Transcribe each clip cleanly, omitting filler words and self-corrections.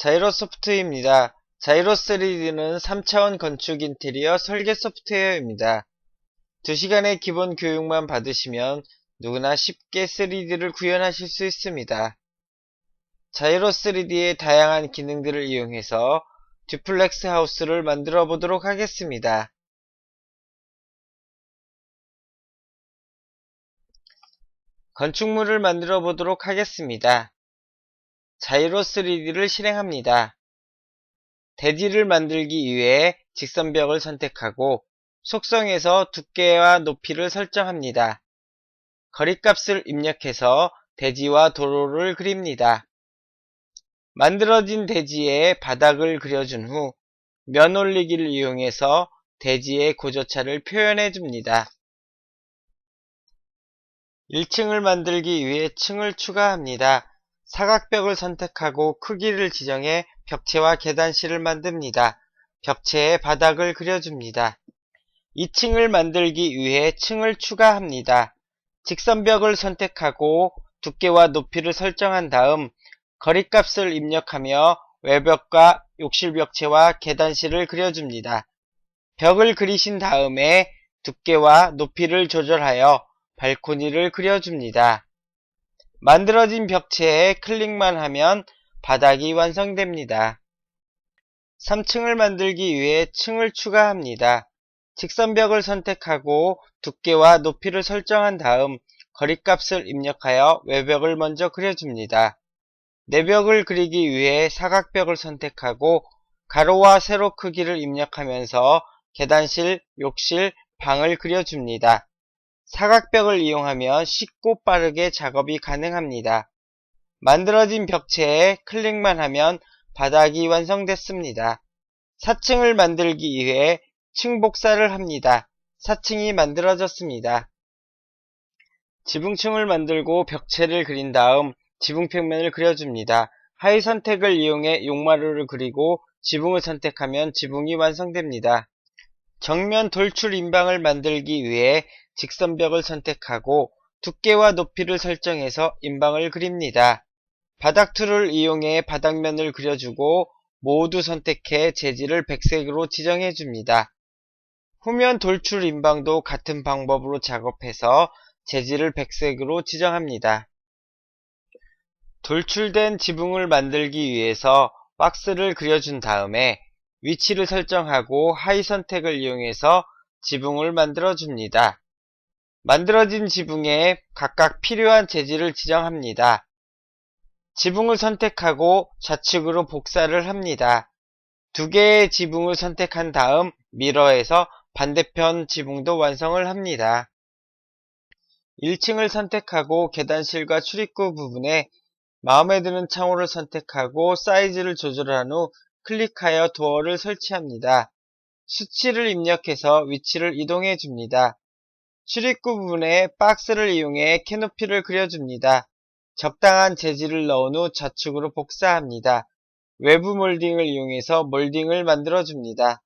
자이로소프트입니다. 자이로3D는 3차원 건축 인테리어 설계 소프트웨어입니다. 2시간의 기본 교육만 받으시면 누구나 쉽게 3D를 구현하실 수 있습니다. 자이로3D의 다양한 기능들을 이용해서 듀플렉스 하우스를 만들어 보도록 하겠습니다. 건축물을 만들어 보도록 하겠습니다. 자이로3D를 실행합니다. 대지를 만들기 위해 직선벽을 선택하고 속성에서 두께와 높이를 설정합니다. 거리값을 입력해서 대지와 도로를 그립니다. 만들어진 대지에 바닥을 그려준 후 면 올리기를 이용해서 대지의 고저차를 표현해 줍니다. 1층을 만들기 위해 층을 추가합니다. 사각벽을 선택하고 크기를 지정해 벽체와 계단실을 만듭니다. 벽체에 바닥을 그려줍니다. 2층을 만들기 위해 층을 추가합니다. 직선벽을 선택하고 두께와 높이를 설정한 다음 거리값을 입력하며 외벽과 욕실벽체와 계단실을 그려줍니다. 벽을 그리신 다음에 두께와 높이를 조절하여 발코니를 그려줍니다. 만들어진 벽체에 클릭만 하면 바닥이 완성됩니다. 3층을 만들기 위해 층을 추가합니다. 직선벽을 선택하고 두께와 높이를 설정한 다음 거리값을 입력하여 외벽을 먼저 그려줍니다. 내벽을 그리기 위해 사각벽을 선택하고 가로와 세로 크기를 입력하면서 계단실, 욕실, 방을 그려줍니다. 사각벽을 이용하면 쉽고 빠르게 작업이 가능합니다. 만들어진 벽체에 클릭만 하면 바닥이 완성됐습니다. 4층을 만들기 위해 층 복사를 합니다. 4층이 만들어졌습니다. 지붕층을 만들고 벽체를 그린 다음 지붕평면을 그려줍니다. 하의 선택을 이용해 용마루를 그리고 지붕을 선택하면 지붕이 완성됩니다. 정면 돌출 인방을 만들기 위해 직선벽을 선택하고 두께와 높이를 설정해서 인방을 그립니다. 바닥 툴을 이용해 바닥면을 그려주고 모두 선택해 재질을 백색으로 지정해줍니다. 후면 돌출 인방도 같은 방법으로 작업해서 재질을 백색으로 지정합니다. 돌출된 지붕을 만들기 위해서 박스를 그려준 다음에 위치를 설정하고 하의 선택을 이용해서 지붕을 만들어줍니다. 만들어진 지붕에 각각 필요한 재질을 지정합니다. 지붕을 선택하고 좌측으로 복사를 합니다. 두 개의 지붕을 선택한 다음 미러에서 반대편 지붕도 완성을 합니다. 1층을 선택하고 계단실과 출입구 부분에 마음에 드는 창호를 선택하고 사이즈를 조절한 후 클릭하여 도어를 설치합니다. 수치를 입력해서 위치를 이동해 줍니다. 출입구 부분에 박스를 이용해 캐노피를 그려줍니다. 적당한 재질을 넣은 후 좌측으로 복사합니다. 외부 몰딩을 이용해서 몰딩을 만들어줍니다.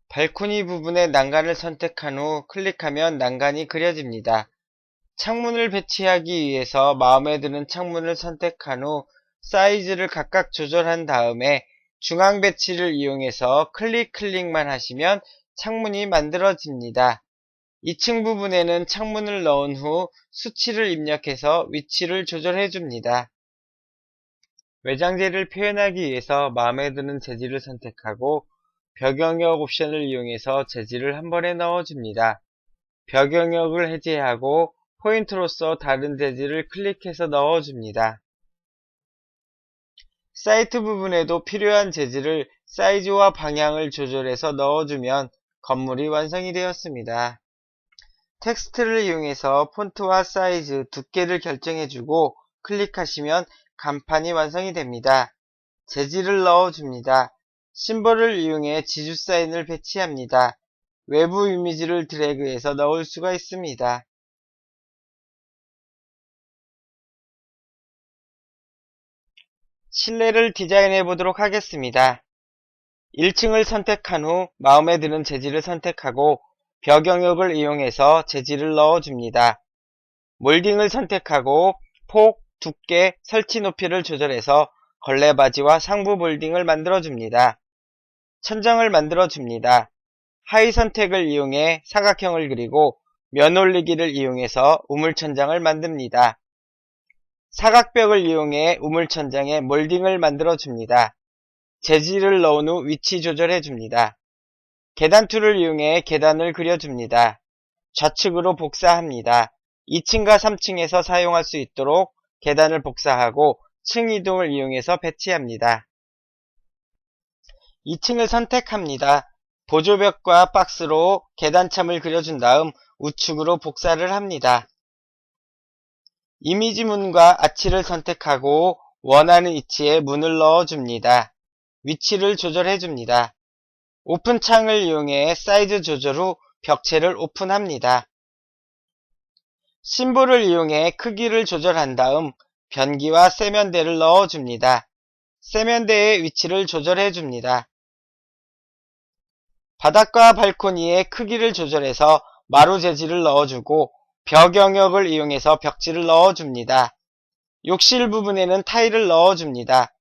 발코니 부분에 난간을 선택한 후 클릭하면 난간이 그려집니다. 창문을 배치하기 위해서 마음에 드는 창문을 선택한 후 사이즈를 각각 조절한 다음에 중앙 배치를 이용해서 클릭만 하시면 창문이 만들어집니다. 2층 부분에는 창문을 넣은 후 수치를 입력해서 위치를 조절해 줍니다. 외장재를 표현하기 위해서 마음에 드는 재질을 선택하고 벽 영역 옵션을 이용해서 재질을 한 번에 넣어줍니다. 벽 영역을 해제하고 포인트로서 다른 재질을 클릭해서 넣어줍니다. 사이트 부분에도 필요한 재질을 사이즈와 방향을 조절해서 넣어주면 건물이 완성이 되었습니다. 텍스트를 이용해서 폰트와 사이즈, 두께를 결정해주고 클릭하시면 간판이 완성이 됩니다. 재질을 넣어줍니다. 심볼을 이용해 지주 사인을 배치합니다. 외부 이미지를 드래그해서 넣을 수가 있습니다. 실내를 디자인해 보도록 하겠습니다. 1층을 선택한 후 마음에 드는 재질을 선택하고 벽 영역을 이용해서 재질을 넣어줍니다. 몰딩을 선택하고 폭, 두께, 설치 높이를 조절해서 걸레바지와 상부 몰딩을 만들어줍니다. 천정을 만들어줍니다. 하의 선택을 이용해 사각형을 그리고 면 올리기를 이용해서 우물천장을 만듭니다. 사각벽을 이용해 우물천장에 몰딩을 만들어줍니다. 재질을 넣은 후 위치 조절해줍니다. 계단툴을 이용해 계단을 그려줍니다. 좌측으로 복사합니다. 2층과 3층에서 사용할 수 있도록 계단을 복사하고 층 이동을 이용해서 배치합니다. 2층을 선택합니다. 보조벽과 박스로 계단참을 그려준 다음 우측으로 복사를 합니다. 이미지 문과 아치를 선택하고 원하는 위치에 문을 넣어줍니다. 위치를 조절해줍니다. 오픈 창을 이용해 사이즈 조절 후 벽체를 오픈합니다. 심볼을 이용해 크기를 조절한 다음 변기와 세면대를 넣어줍니다. 세면대의 위치를 조절해줍니다. 바닥과 발코니의 크기를 조절해서 마루 재질을 넣어주고 벽 영역을 이용해서 벽지를 넣어줍니다. 욕실 부분에는 타일을 넣어줍니다.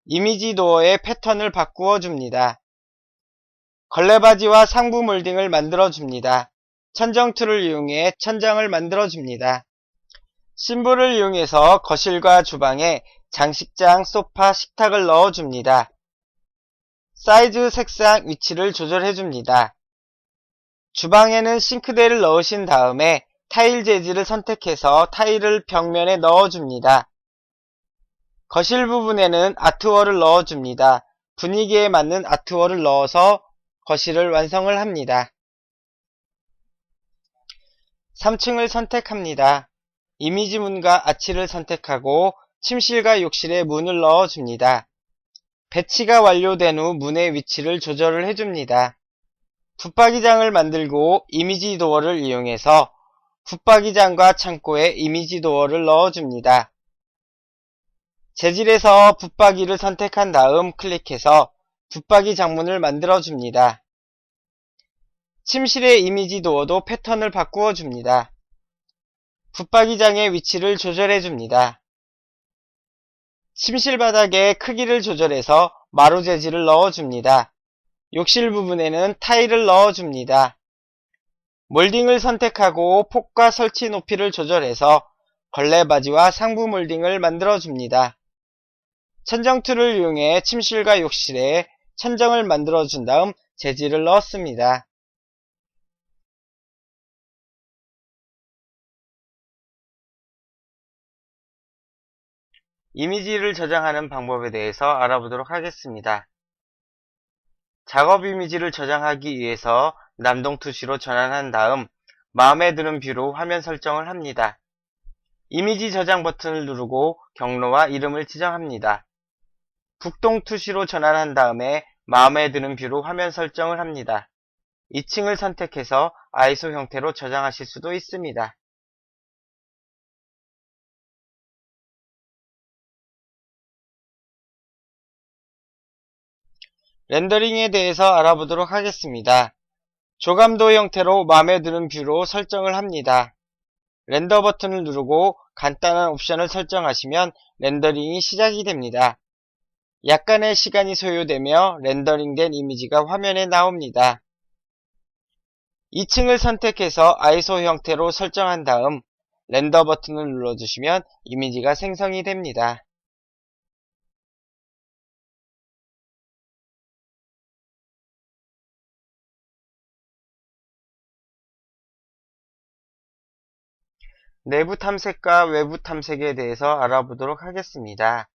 이미지 도어의 패턴을 바꾸어 줍니다. 걸레바지와 상부 몰딩을 만들어줍니다. 천정 툴을 이용해 천장을 만들어줍니다. 심볼을 이용해서 거실과 주방에 장식장, 소파, 식탁을 넣어줍니다. 사이즈, 색상, 위치를 조절해줍니다. 주방에는 싱크대를 넣으신 다음에 타일 재질을 선택해서 타일을 벽면에 넣어줍니다. 거실 부분에는 아트월을 넣어줍니다. 분위기에 맞는 아트월을 넣어서 거실을 완성을 합니다. 3층을 선택합니다. 이미지 문과 아치를 선택하고 침실과 욕실에 문을 넣어줍니다. 배치가 완료된 후 문의 위치를 조절을 해줍니다. 붙박이장을 만들고 이미지 도어를 이용해서 붙박이장과 창고에 이미지 도어를 넣어줍니다. 재질에서 붙박이를 선택한 다음 클릭해서 붙박이 장문을 만들어줍니다. 침실의 이미지 도어도 패턴을 바꾸어 줍니다. 붙박이장의 위치를 조절해줍니다. 침실 바닥의 크기를 조절해서 마루 재질을 넣어줍니다. 욕실 부분에는 타일을 넣어줍니다. 몰딩을 선택하고 폭과 설치 높이를 조절해서 걸레바지와 상부 몰딩을 만들어줍니다. 천정 툴을 이용해 침실과 욕실에 천정을 만들어준 다음 재질을 넣었습니다. 이미지를 저장하는 방법에 대해서 알아보도록 하겠습니다. 작업 이미지를 저장하기 위해서 남동 투시로 전환한 다음 마음에 드는 뷰로 화면 설정을 합니다. 이미지 저장 버튼을 누르고 경로와 이름을 지정합니다. 북동 투시로 전환한 다음에 마음에 드는 뷰로 화면 설정을 합니다. 2층을 선택해서 아이소 형태로 저장하실 수도 있습니다. 렌더링에 대해서 알아보도록 하겠습니다. 조감도 형태로 마음에 드는 뷰로 설정을 합니다. 렌더 버튼을 누르고 간단한 옵션을 설정하시면 렌더링이 시작이 됩니다. 약간의 시간이 소요되며 렌더링된 이미지가 화면에 나옵니다. 2층을 선택해서 아이소 형태로 설정한 다음 렌더 버튼을 눌러주시면 이미지가 생성이 됩니다. 내부 탐색과 외부 탐색에 대해서 알아보도록 하겠습니다.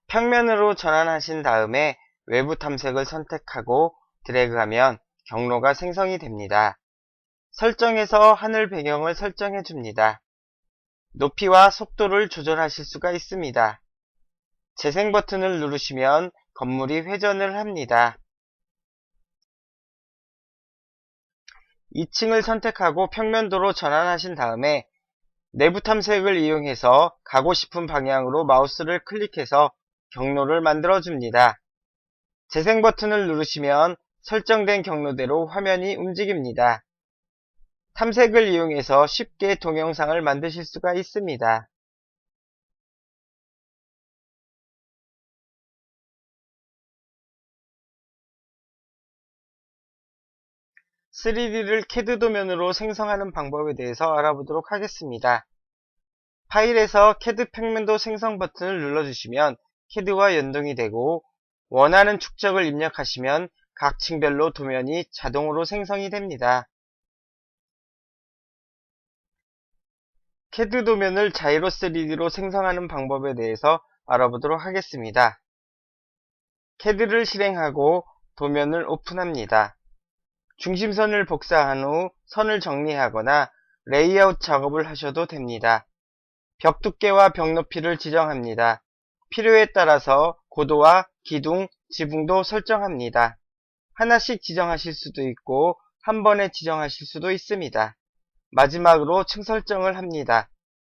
평면으로 전환하신 다음에 외부 탐색을 선택하고 드래그하면 경로가 생성이 됩니다. 설정에서 하늘 배경을 설정해 줍니다. 높이와 속도를 조절하실 수가 있습니다. 재생 버튼을 누르시면 건물이 회전을 합니다. 2층을 선택하고 평면도로 전환하신 다음에 내부 탐색을 이용해서 가고 싶은 방향으로 마우스를 클릭해서 경로를 만들어 줍니다. 재생 버튼을 누르시면 설정된 경로대로 화면이 움직입니다. 탐색을 이용해서 쉽게 동영상을 만드실 수가 있습니다. 3D를 CAD 도면으로 생성하는 방법에 대해서 알아보도록 하겠습니다. 파일에서 CAD 평면도 생성 버튼을 눌러주시면 CAD와 연동이 되고 원하는 축적을 입력하시면 각 층별로 도면이 자동으로 생성이 됩니다. CAD 도면을 자이로 3D로 생성하는 방법에 대해서 알아보도록 하겠습니다. CAD를 실행하고 도면을 오픈합니다. 중심선을 복사한 후 선을 정리하거나 레이아웃 작업을 하셔도 됩니다. 벽 두께와 벽 높이를 지정합니다. 필요에 따라서 고도와 기둥, 지붕도 설정합니다. 하나씩 지정하실 수도 있고 한 번에 지정하실 수도 있습니다. 마지막으로 층 설정을 합니다.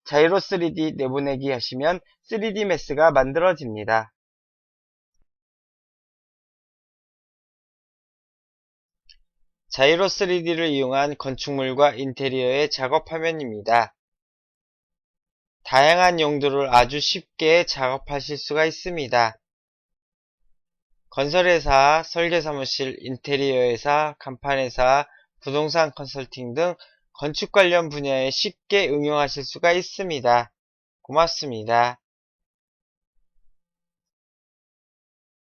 자이로 3D 내보내기 하시면 3D 매스가 만들어집니다. 자이로 3D를 이용한 건축물과 인테리어의 작업 화면입니다. 다양한 용도를 아주 쉽게 작업하실 수가 있습니다. 건설회사, 설계사무실, 인테리어회사, 간판회사, 부동산 컨설팅 등 건축 관련 분야에 쉽게 응용하실 수가 있습니다. 고맙습니다.